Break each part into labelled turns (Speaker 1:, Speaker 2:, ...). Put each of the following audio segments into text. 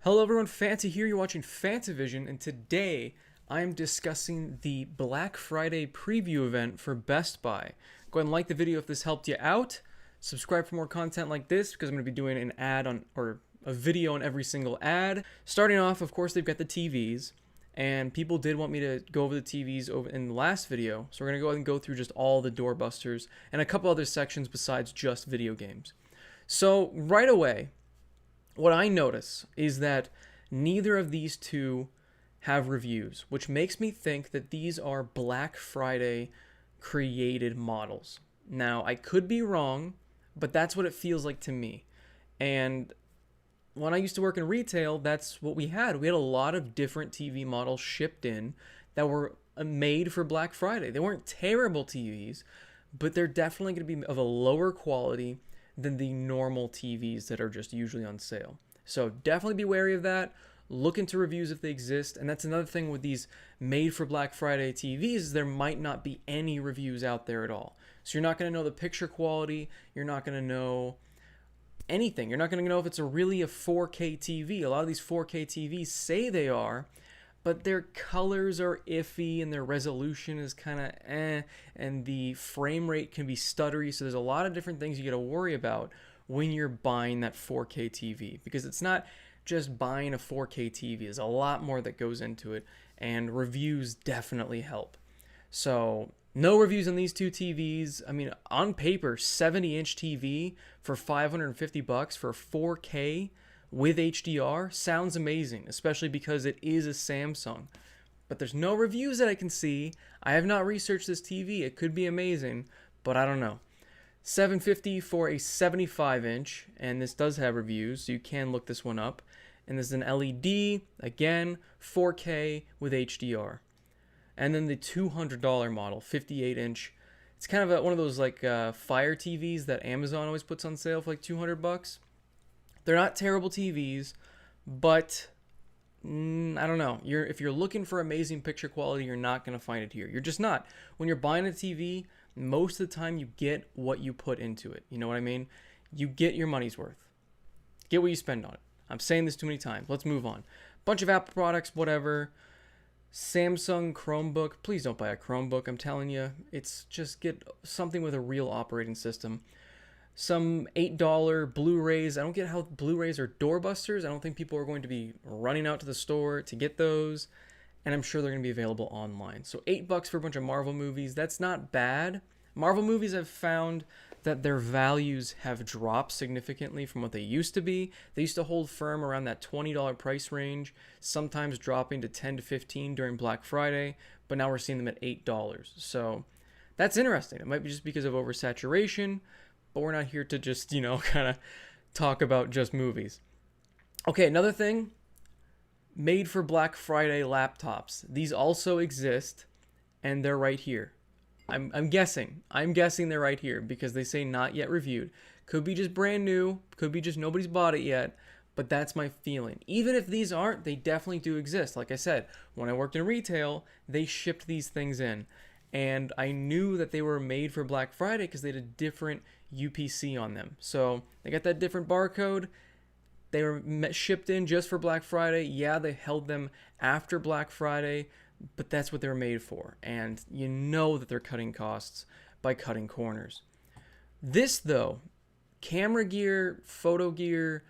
Speaker 1: Hello everyone, Fanta here. You're watching FANTAVISION, and today I'm discussing the Black Friday preview event for Best Buy. Go ahead and like the video if this helped you out. Subscribe for more content like this because I'm going to be doing an ad on or a video on every single ad. Starting off, of course, they've got the TVs, and people did want me to go over the TVs over in the last video, so we're going to go ahead and go through just all the doorbusters and a couple other sections besides just video games. So right away, what I notice is that neither of these two have reviews, which makes me think that these are Black Friday created models. Now, I could be wrong, but that's what it feels like to me. And when I used to work in retail, that's what we had. We had a lot of different TV models shipped in that were made for Black Friday. They weren't terrible TVs, but they're definitely going to be of a lower quality than the normal TVs that are just usually on sale. So definitely be wary of that. Look into reviews if they exist. And that's another thing with these made for Black Friday TVs, there might not be any reviews out there at all. So you're not going to know the picture quality. You're not going to know anything. You're not going to know if it's really a 4K TV. A lot of these 4K TVs say they are, but their colors are iffy and their resolution is kind of and the frame rate can be stuttery. So there's a lot of different things you got to worry about when you're buying that 4K TV, because it's not just buying a 4K TV. There's a lot more that goes into it, and reviews definitely help. So no reviews on these two TVs. I mean, on paper, 70-inch TV for $550 for 4K with HDR sounds amazing, especially because it is a Samsung. But there's no reviews that I can see. I have not researched this TV. It could be amazing, but I don't know. $750 for a 75-inch, and this does have reviews, so you can look this one up. And this is an LED, again, 4K with HDR. And then the $200 model, 58-inch. It's kind of one of those like Fire TVs that Amazon always puts on sale for like $200. They're not terrible TVs, but I don't know. If you're looking for amazing picture quality, you're not going to find it here. You're just not. When you're buying a TV, most of the time you get what you put into it. You know what I mean? You get your money's worth. Get what you spend on it. I'm saying this too many times. Let's move on. Bunch of Apple products, whatever. Samsung Chromebook. Please don't buy a Chromebook. I'm telling you. It's just get something with a real operating system. Some $8 Blu-rays. I don't get how Blu-rays are doorbusters. I don't think people are going to be running out to the store to get those. And I'm sure they're going to be available online. So $8 for a bunch of Marvel movies. That's not bad. Marvel movies, I've found that their values have dropped significantly from what they used to be. They used to hold firm around that $20 price range, sometimes dropping to $10 to $15 during Black Friday. But now we're seeing them at $8. So that's interesting. It might be just because of oversaturation, but we're not here to just, kind of talk about just movies. Okay, another thing, made for Black Friday laptops. These also exist, and they're right here. I'm guessing they're right here because they say not yet reviewed. Could be just brand new, could be just nobody's bought it yet, but that's my feeling. Even if these aren't, they definitely do exist. Like I said, when I worked in retail, they shipped these things in, and I knew that they were made for Black Friday because they had a different UPC on them. So they got that different barcode. They were shipped in just for Black Friday. Yeah, they held them after Black Friday, but that's what they're made for. And you know that they're cutting costs by cutting corners. This, though, camera gear, photo gear,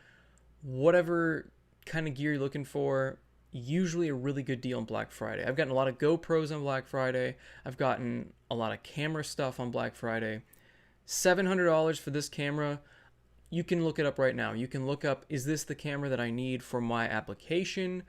Speaker 1: whatever kind of gear you're looking for, usually a really good deal on Black Friday. I've gotten a lot of GoPros on Black Friday. I've gotten a lot of camera stuff on Black Friday. $700 for this camera. You can look it up right now. You can look up, is this the camera that I need for my application?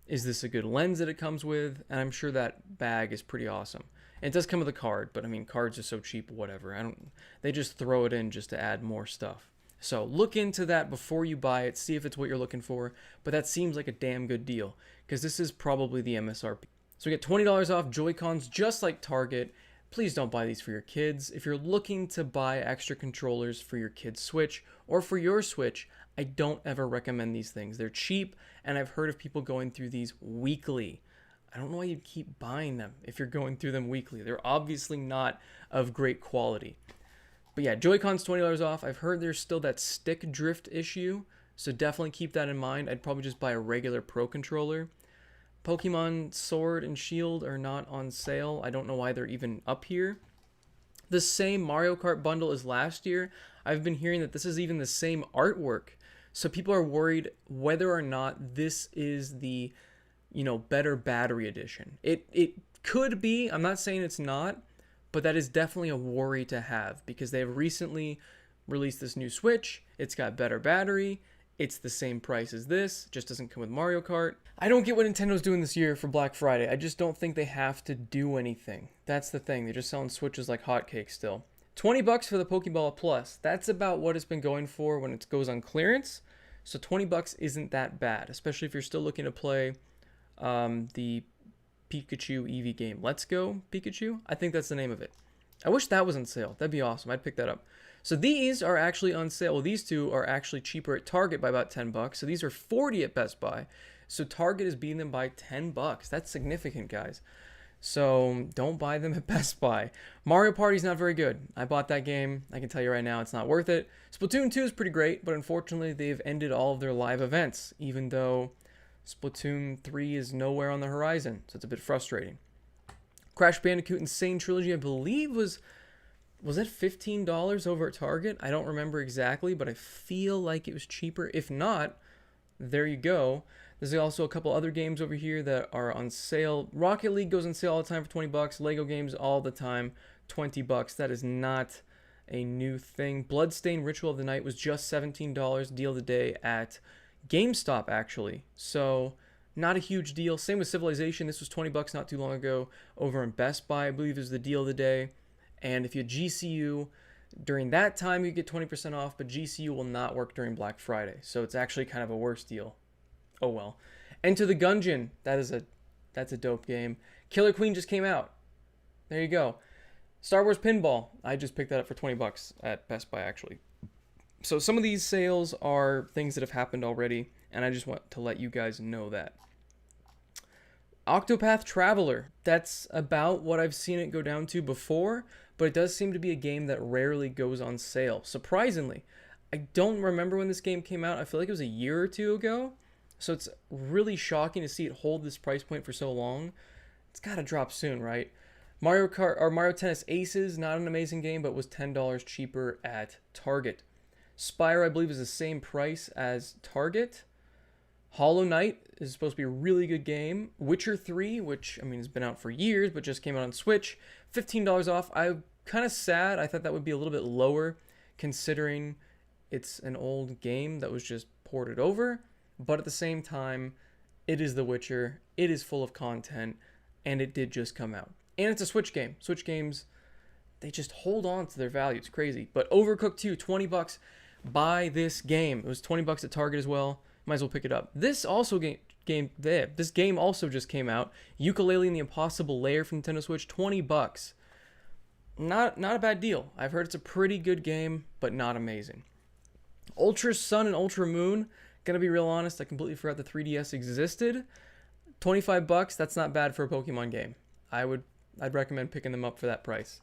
Speaker 1: Is this a good lens that it comes with? And I'm sure that bag is pretty awesome. And it does come with a card, but I mean, cards are so cheap, whatever. They just throw it in just to add more stuff. So look into that before you buy it, see if it's what you're looking for. But that seems like a damn good deal because this is probably the MSRP. So we get $20 off Joy-Cons just like Target. Please don't buy these for your kids. If you're looking to buy extra controllers for your kid's Switch or for your Switch, I don't ever recommend these things. They're cheap, and I've heard of people going through these weekly. I don't know why you'd keep buying them if you're going through them weekly. They're obviously not of great quality. But yeah, Joy-Con's $20 off. I've heard there's still that stick drift issue. So definitely keep that in mind. I'd probably just buy a regular Pro Controller. Pokemon Sword and Shield are not on sale. I don't know why they're even up here. The same Mario Kart bundle as last year. I've been hearing that this is even the same artwork. So people are worried whether or not this is the, better battery edition. It could be. I'm not saying it's not, but that is definitely a worry to have because they have recently released this new Switch. It's got better battery. It's the same price as this, just doesn't come with Mario Kart. I don't get what Nintendo's doing this year for Black Friday. I just don't think they have to do anything. That's the thing. They're just selling Switches like hotcakes still. $20 for the Pokeball Plus. That's about what it's been going for when it goes on clearance. So $20 isn't that bad, especially if you're still looking to play the Pikachu Eevee game. Let's Go Pikachu? I think that's the name of it. I wish that was on sale. That'd be awesome. I'd pick that up. So these are actually on sale. Well, these two are actually cheaper at Target by about $10. So these are $40 at Best Buy. So Target is beating them by $10. That's significant, guys. So don't buy them at Best Buy. Mario Party's not very good. I bought that game. I can tell you right now it's not worth it. Splatoon 2 is pretty great, but unfortunately they've ended all of their live events, even though Splatoon 3 is nowhere on the horizon. So it's a bit frustrating. Crash Bandicoot Insane Trilogy, I believe was that $15 over at Target? I don't remember exactly, but I feel like it was cheaper. If not, there you go. There's also a couple other games over here that are on sale. Rocket League goes on sale all the time for $20. Lego games all the time, $20. That is not a new thing. Bloodstained Ritual of the Night was just $17 deal of the day at GameStop, actually. So not a huge deal. Same with Civilization. This was $20 not too long ago over in Best Buy. I believe it was the deal of the day. And if you had GCU, during that time you get 20% off, but GCU will not work during Black Friday. So it's actually kind of a worse deal. Oh well. Enter the Gungeon. That's a dope game. Killer Queen just came out. There you go. Star Wars Pinball. I just picked that up for $20 at Best Buy, actually. So some of these sales are things that have happened already, and I just want to let you guys know that. Octopath Traveler. That's about what I've seen it go down to before, but it does seem to be a game that rarely goes on sale. Surprisingly, I don't remember when this game came out. I feel like it was a year or two ago. So it's really shocking to see it hold this price point for so long. It's got to drop soon, right? Mario Kart or Mario Tennis Aces, not an amazing game, but was $10 cheaper at Target. Spyro, I believe, is the same price as Target. Hollow Knight is supposed to be a really good game. Witcher 3, which, I mean, has been out for years, but just came out on Switch. $15 off. I'm kind of sad. I thought that would be a little bit lower, considering it's an old game that was just ported over. But at the same time, it is The Witcher. It is full of content, and it did just come out. And it's a Switch game. Switch games, they just hold on to their value. It's crazy. But Overcooked 2, $20. Buy this game. It was $20 at Target as well. Might as well pick it up. This game also just came out. Yooka-Laylee and the Impossible Lair from Nintendo Switch, $20. Not a bad deal. I've heard it's a pretty good game, but not amazing. Ultra Sun and Ultra Moon. Gonna be real honest, I completely forgot the 3DS existed. $25, that's not bad for a Pokemon game. I'd recommend picking them up for that price.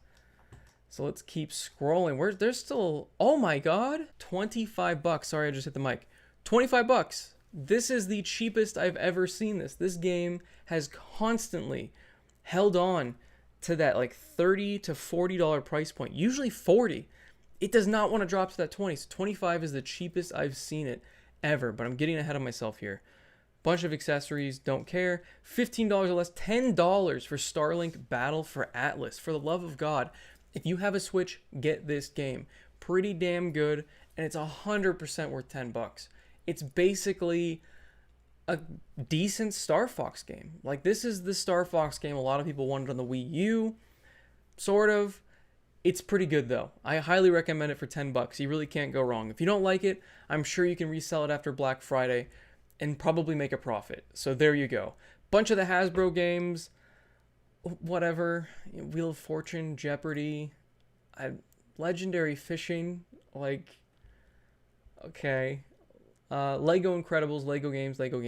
Speaker 1: So let's keep scrolling. There's still, oh my god, $25. Sorry, I just hit the mic. $25. This is the cheapest I've ever seen this. This game has constantly held on to that like $30 to $40 price point, usually $40. It does not want to drop to that $20. So $25 is the cheapest I've seen it ever, but I'm getting ahead of myself here. Bunch of accessories, don't care. $15 or less, $10 for Starlink Battle for Atlas. For the love of God, if you have a Switch, get this game. Pretty damn good, and it's 100% worth $10. It's basically a decent Star Fox game. Like, this is the Star Fox game a lot of people wanted on the Wii U, sort of. It's pretty good, though. I highly recommend it for $10. You really can't go wrong. If you don't like it, I'm sure you can resell it after Black Friday and probably make a profit. So there you go. Bunch of the Hasbro games, whatever. Wheel of Fortune, Jeopardy, Legendary Fishing, like, okay. Lego Incredibles, Lego games. Lego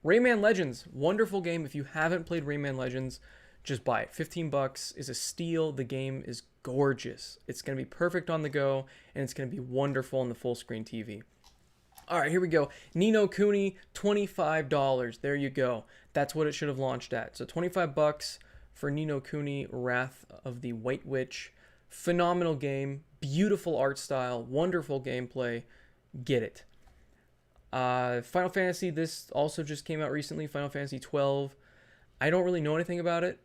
Speaker 1: Rayman Legends, wonderful game. If you haven't played Rayman Legends, just buy it. 15 bucks is a steal. The game is gorgeous. It's going to be perfect on the go, and it's going to be wonderful on the full screen TV. All right, here we go. Ni no Kuni, $25. There you go. That's what it should have launched at. So 25 bucks for Ni no Kuni, Wrath of the White Witch. Phenomenal game, beautiful art style, wonderful gameplay. Get it. Final Fantasy, this also just came out recently, Final Fantasy 12. I don't really know anything about it,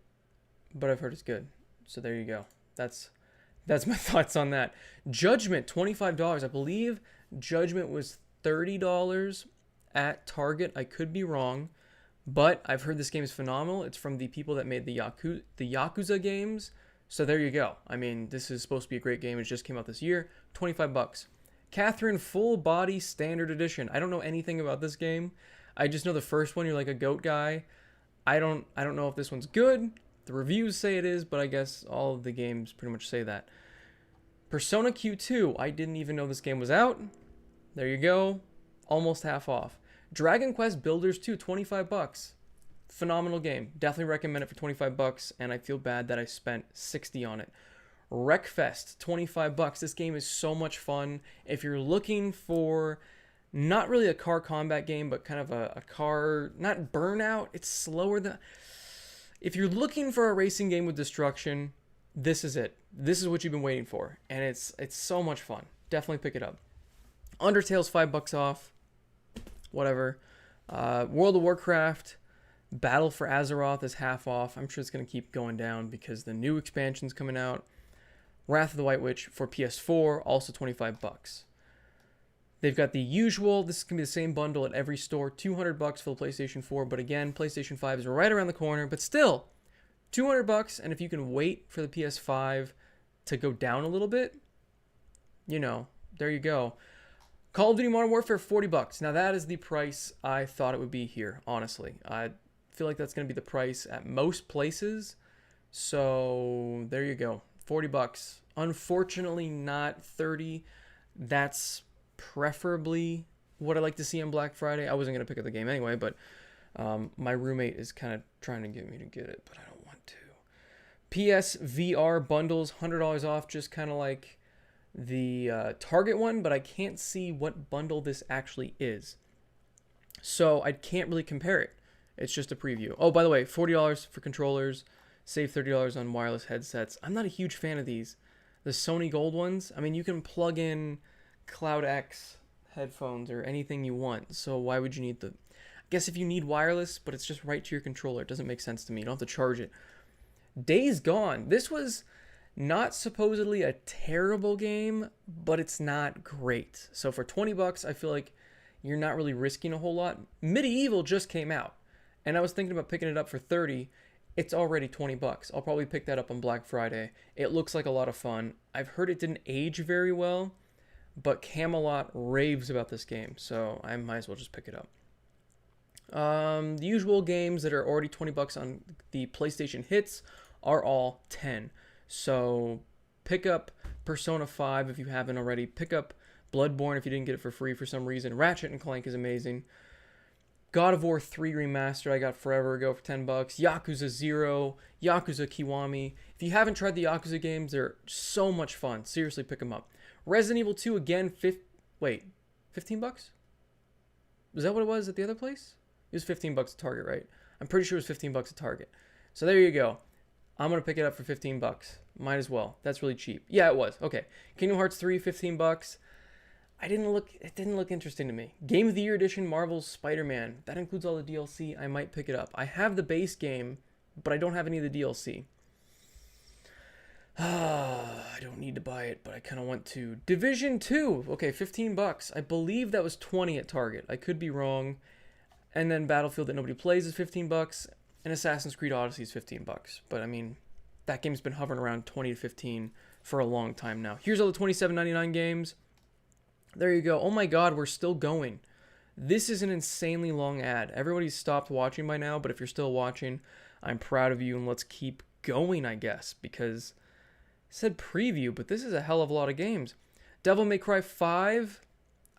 Speaker 1: but I've heard it's good. So there you go. That's my thoughts on that. Judgment, $25. I believe Judgment was $30 at Target. I could be wrong, but I've heard this game is phenomenal. It's from the people that made the Yakuza games. So there you go. I mean, this is supposed to be a great game. It just came out this year. 25 bucks. Catherine Full Body Standard Edition. I don't know anything about this game. I just know the first one, you're like a goat guy. I don't know if this one's good. The reviews say it is, but I guess all of the games pretty much say that. Persona Q2. I didn't even know this game was out. There you go. Almost half off. Dragon Quest Builders 2, 25 bucks. Phenomenal game. Definitely recommend it for 25 bucks, and I feel bad that I spent 60 on it. Wreckfest, 25 bucks. This game is so much fun. If you're looking for not really a car combat game, but kind of a car, not Burnout, it's slower than... If you're looking for a racing game with destruction, this is it. This is what you've been waiting for, and it's so much fun. Definitely pick it up. Undertale's $5 off. Whatever. World of Warcraft, Battle for Azeroth is half off. I'm sure it's going to keep going down because the new expansion's coming out. Wrath of the White Witch for PS4, also 25 bucks. They've got the usual, this is going to be the same bundle at every store, 200 bucks for the PlayStation 4, but again, PlayStation 5 is right around the corner, but still, 200 bucks, and if you can wait for the PS5 to go down a little bit, you know, there you go. Call of Duty Modern Warfare, 40 bucks. Now that is the price I thought it would be here, honestly. I feel like that's going to be the price at most places, so there you go. 40 bucks. Unfortunately, not 30. That's preferably what I like to see on Black Friday. I wasn't going to pick up the game anyway, but my roommate is kind of trying to get me to get it, but I don't want to. PSVR bundles, $100 off, just kind of like the Target one, but I can't see what bundle this actually is. So I can't really compare it. It's just a preview. Oh, by the way, $40 for controllers. Save $30 on wireless headsets. I'm not a huge fan of these. The Sony Gold ones, I mean, you can plug in Cloud X headphones or anything you want. So why would you need the... I guess if you need wireless, but it's just right to your controller. It doesn't make sense to me. You don't have to charge it. Days Gone. This was not supposedly a terrible game, but it's not great. So for 20 bucks, I feel like you're not really risking a whole lot. Medieval just came out, and I was thinking about picking it up for 30. It's already 20 bucks. I'll probably pick that up on Black Friday. It looks like a lot of fun. I've heard it didn't age very well, but Camelot raves about this game, so I might as well just pick it up. The usual games that are already 20 bucks on the PlayStation hits are all 10. So pick up Persona 5 if you haven't already. Pick up Bloodborne if you didn't get it for free for some reason. Ratchet & Clank is amazing. God of War 3 Remastered I got forever ago for 10 bucks. Yakuza 0, Yakuza Kiwami. If you haven't tried the Yakuza games, they're so much fun. Seriously, pick them up. Resident Evil 2 again, 15 bucks? Was that what it was at the other place? It was 15 bucks at Target, right? I'm pretty sure it was 15 bucks at Target. So there you go. I'm going to pick it up for 15 bucks. Might as well. That's really cheap. Yeah, it was. Okay. Kingdom Hearts 3, 15 bucks. It didn't look interesting to me. Game of the Year Edition Marvel's Spider-Man. That includes all the DLC. I might pick it up. I have the base game, but I don't have any of the DLC. I don't need to buy it, but I kind of want to. Division 2. Okay, 15 bucks. I believe that was 20 at Target. I could be wrong. And then Battlefield that nobody plays is 15 bucks. And Assassin's Creed Odyssey is 15 bucks. But I mean, that game's been hovering around 20 to 15 for a long time now. Here's all the $27.99 games. There you go. Oh my god, we're still going. This is an insanely long ad. Everybody's stopped watching by now, but if you're still watching, I'm proud of you, and let's keep going, I guess, because it said preview, but this is a hell of a lot of games. Devil May Cry 5,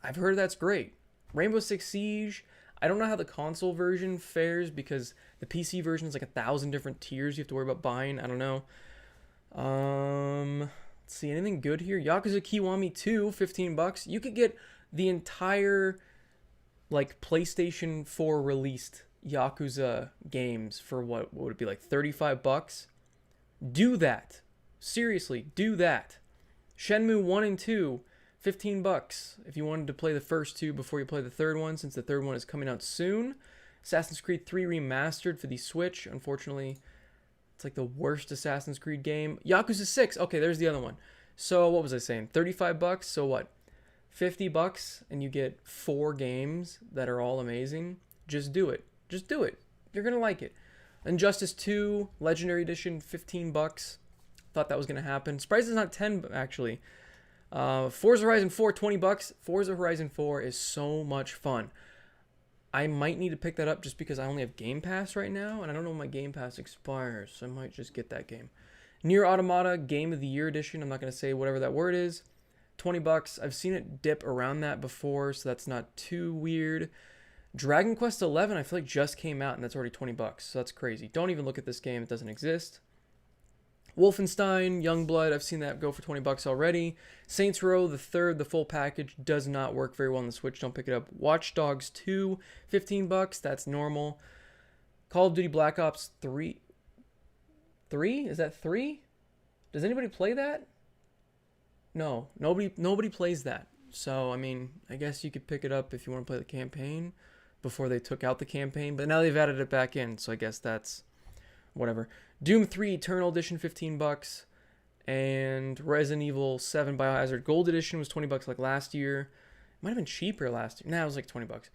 Speaker 1: I've heard that's great. Rainbow Six Siege, I don't know how the console version fares because the PC version is like 1,000 different tiers you have to worry about buying. I don't know. Let's see, anything good here? Yakuza Kiwami 2, 15 bucks. You could get the entire like PlayStation 4 released Yakuza games for what would it be, like 35 bucks? Do that. Seriously, do that. Shenmue 1 and 2, 15 bucks if you wanted to play the first two before you play the third one, since the third one is coming out soon. Assassin's Creed 3 Remastered for the Switch. Unfortunately, it's like the worst Assassin's Creed game. Yakuza 6. Okay, there's the other one. So what was I saying? 35 bucks. So what? 50 bucks and you get 4 games that are all amazing. Just do it. Just do it. You're going to like it. Injustice 2 Legendary Edition, 15 bucks. Thought that was going to happen. Surprised it's not 10 actually. Forza Horizon 4, 20 bucks. Forza Horizon 4 is so much fun. I might need to pick that up just because I only have Game Pass right now, and I don't know when my Game Pass expires, so I might just get that game. Nier Automata Game of the Year Edition. I'm not going to say whatever that word is. 20 bucks. I've seen it dip around that before, so that's not too weird. Dragon Quest 11, I feel like just came out, and that's already 20 bucks, so that's crazy. Don't even look at this game. It doesn't exist. Wolfenstein, Youngblood, I've seen that go for 20 bucks already. Saints Row, the third, the full package, does not work very well on the Switch. Don't pick it up. Watch Dogs 2, 15 bucks. That's normal. Call of Duty Black Ops 3. 3? Is that 3? Does anybody play that? No, nobody plays that. So, I mean, I guess you could pick it up if you want to play the campaign before they took out the campaign. But now they've added it back in, so I guess that's whatever. Doom 3 Eternal Edition, 15 bucks. And Resident Evil 7 Biohazard Gold Edition was 20 bucks like last year. It might have been cheaper last year. Nah, it was like 20 bucks.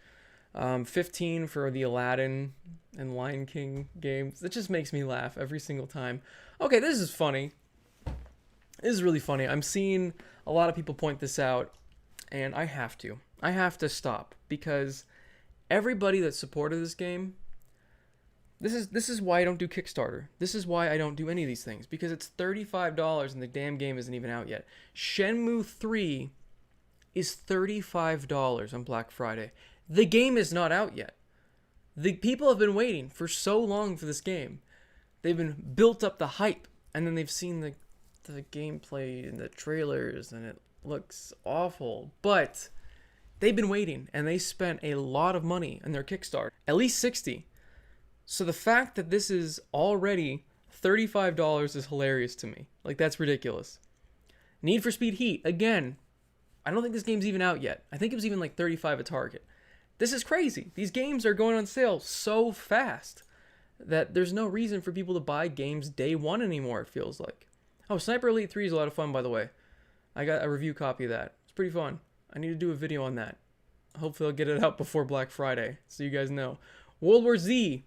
Speaker 1: 15 for the Aladdin and Lion King games. It just makes me laugh every single time. Okay, this is funny. This is really funny. I'm seeing a lot of people point this out, and I have to. I have to stop because everybody that supported this game, this is why I don't do Kickstarter. This is why I don't do any of these things, because it's $35 and the damn game isn't even out yet. Shenmue 3 is $35 on Black Friday. The game is not out yet. The people have been waiting for so long for this game. They've been built up the hype, and then they've seen the gameplay and the trailers, and it looks awful. But they've been waiting, and they spent a lot of money on their Kickstarter, at least 60. So the fact that this is already $35 is hilarious to me. Like, that's ridiculous. Need for Speed Heat, again, I don't think this game's even out yet. I think it was even like 35 at Target. This is crazy. These games are going on sale so fast that there's no reason for people to buy games day one anymore, it feels like. Oh, Sniper Elite 3 is a lot of fun, by the way. I got a review copy of that. It's pretty fun. I need to do a video on that. Hopefully I'll get it out before Black Friday, so you guys know. World War Z.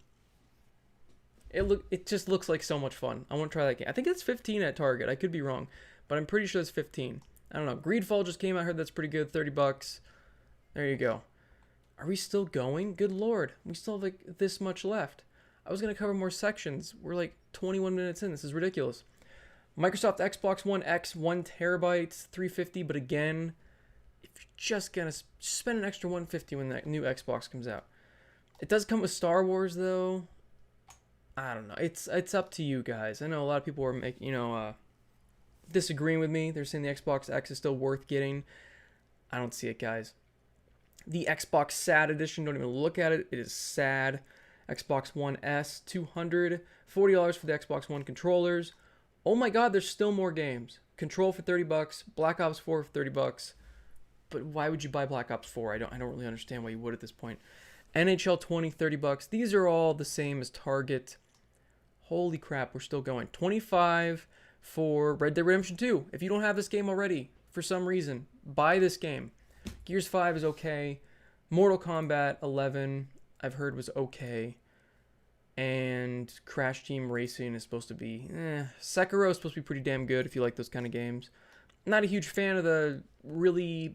Speaker 1: It just looks like so much fun. I want to try that game. I think it's 15 at Target. I could be wrong, but I'm pretty sure it's 15. I don't know. Greedfall just came out. I heard that's pretty good. 30 bucks. There you go. Are we still going? Good lord. We still have like this much left. I was going to cover more sections. We're like 21 minutes in. This is ridiculous. Microsoft Xbox One X, 1 terabyte, $350. But again, if you're just going to spend an extra $150 when that new Xbox comes out. It does come with Star Wars though. I don't know. It's up to you guys. I know a lot of people are disagreeing with me. They're saying the Xbox X is still worth getting. I don't see it, guys. The Xbox SAD edition, don't even look at it. It is sad. Xbox One S, $240 for the Xbox One controllers. Oh my god, there's still more games. Control for 30 bucks, Black Ops 4 for 30 bucks. But why would you buy Black Ops 4? I don't really understand why you would at this point. NHL 20, 30 bucks. These are all the same as Target. Holy crap, we're still going. 25 for Red Dead Redemption 2. If you don't have this game already, for some reason, buy this game. Gears 5 is okay. Mortal Kombat 11, I've heard was okay. And Crash Team Racing is supposed to be, Sekiro is supposed to be pretty damn good if you like those kind of games. Not a huge fan of the really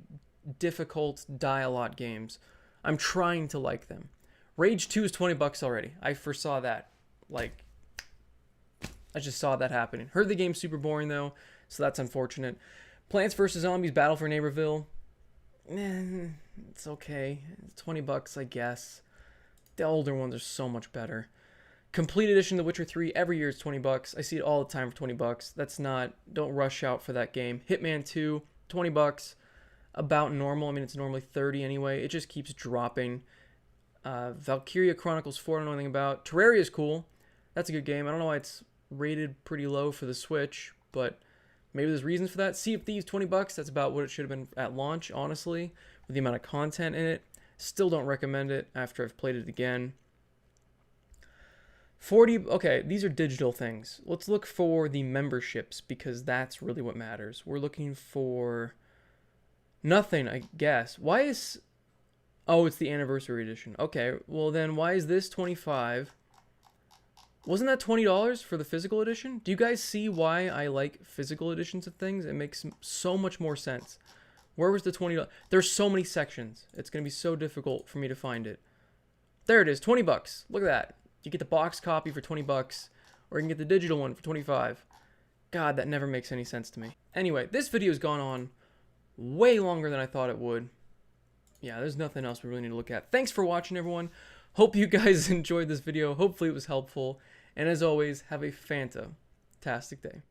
Speaker 1: difficult die-a-lot games. I'm trying to like them. Rage 2 is 20 bucks already. I foresaw that. Like, I just saw that happening. Heard the game's super boring though, so that's unfortunate. Plants vs. Zombies Battle for Neighborville. It's okay. It's 20 bucks, I guess. The older ones are so much better. Complete edition The Witcher 3 every year is 20 bucks. I see it all the time for 20 bucks. That's not, don't rush out for that game. Hitman 2, 20 bucks. About normal. I mean, it's normally 30 anyway. It just keeps dropping. Valkyria Chronicles 4, I don't know anything about. Terraria is cool. That's a good game. I don't know why it's rated pretty low for the Switch, but maybe there's reasons for that. Sea of Thieves, 20 bucks. That's about what it should have been at launch, honestly, with the amount of content in it. Still don't recommend it after I've played it again. 40, okay, these are digital things. Let's look for the memberships because that's really what matters. We're looking for nothing, I guess. Why is, oh, it's the anniversary edition. Okay, well then why is this 25? Wasn't that $20 for the physical edition? Do you guys see why I like physical editions of things? It makes so much more sense. Where was the $20? There's so many sections. It's going to be so difficult for me to find it. There it is, 20 bucks. Look at that. You get the box copy for 20 bucks, or you can get the digital one for 25. God, that never makes any sense to me. Anyway, this video's gone on way longer than I thought it would. Yeah, there's nothing else we really need to look at. Thanks for watching, everyone. Hope you guys enjoyed this video. Hopefully it was helpful. And as always, have a fantastic day.